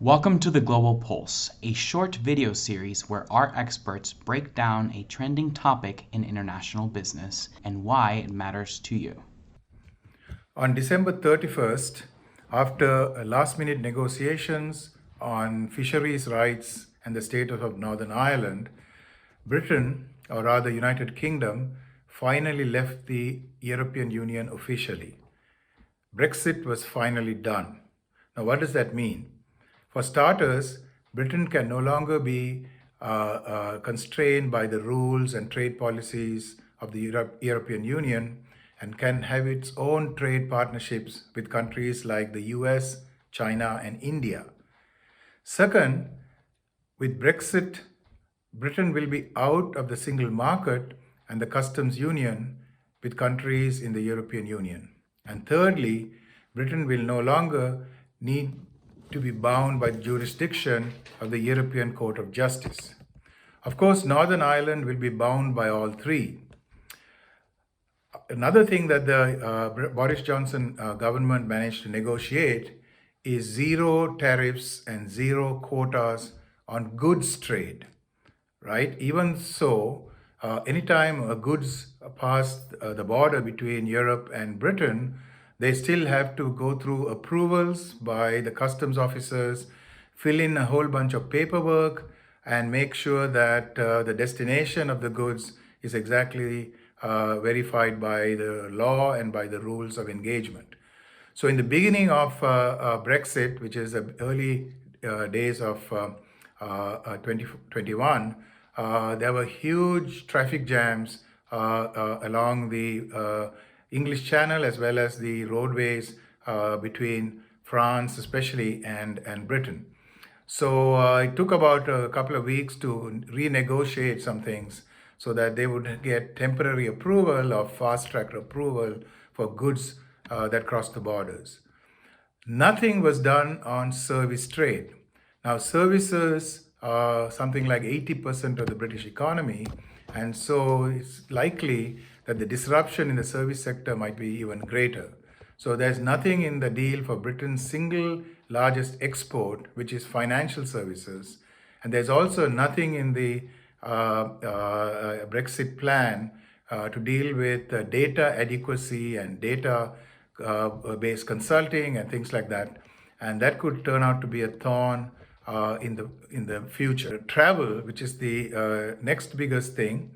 Welcome to the Global Pulse, a short video series where our experts break down a trending topic in international business and why it matters to you. On December 31st, after last-minute negotiations on fisheries rights and the status of Northern Ireland, Britain, or rather United Kingdom, finally left the European Union officially. Brexit was finally done. Now, what does that mean? For starters, Britain can no longer be constrained by the rules and trade policies of the European Union and can have its own trade partnerships with countries like the US, China, and India. Second, with Brexit, Britain will be out of the single market and the customs union with countries in the European Union. And thirdly, Britain will no longer need to be bound by the jurisdiction of the European Court of Justice. Of course, Northern Ireland will be bound by all three. Another thing that the Boris Johnson government managed to negotiate is zero tariffs and zero quotas on goods trade, right? Even so, anytime goods pass the border between Europe and Britain, they still have to go through approvals by the customs officers, fill in a whole bunch of paperwork, and make sure that the destination of the goods is exactly verified by the law and by the rules of engagement. So in the beginning of Brexit, which is the early days of 2021, there were huge traffic jams along the English Channel as well as the roadways between France especially and Britain. So it took about a couple of weeks to renegotiate some things so that they would get temporary approval or fast-track approval for goods that cross the borders. Nothing was done on service trade. Now, services are something like 80% of the British economy, and so it's likely that the disruption in the service sector might be even greater. So there's nothing in the deal for Britain's single largest export, which is financial services. And there's also nothing in the Brexit plan to deal with data adequacy and data-based consulting and things like that. And that could turn out to be a thorn in the future. Travel, which is the next biggest thing,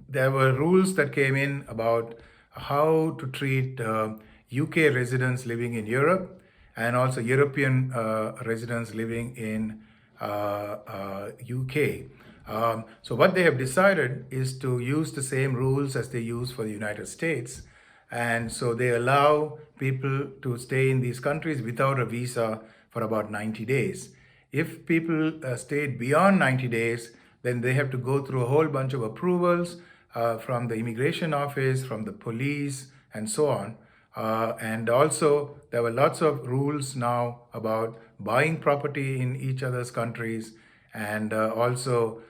there were rules that came in about how to treat UK residents living in Europe and also European residents living in UK. So what they have decided is to use the same rules as they use for the United States. And so they allow people to stay in these countries without a visa for about 90 days. If people stayed beyond 90 days, then they have to go through a whole bunch of approvals from the immigration office, from the police, and so on. And also, there were lots of rules now about buying property in each other's countries and also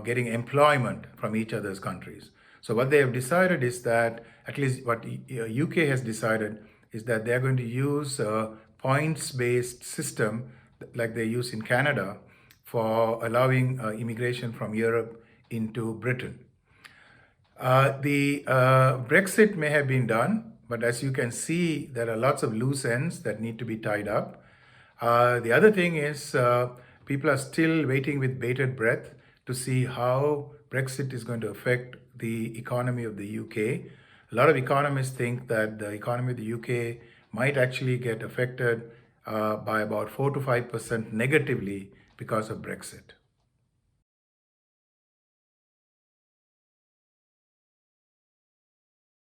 getting employment from each other's countries. So what they have decided is that, at least what UK has decided, is that they're going to use a points-based system like they use in Canada for allowing immigration from Europe into Britain. The Brexit may have been done, but as you can see, there are lots of loose ends that need to be tied up. The other thing is people are still waiting with bated breath to see how Brexit is going to affect the economy of the UK. A lot of economists think that the economy of the UK might actually get affected by about 4 to 5% negatively because of Brexit.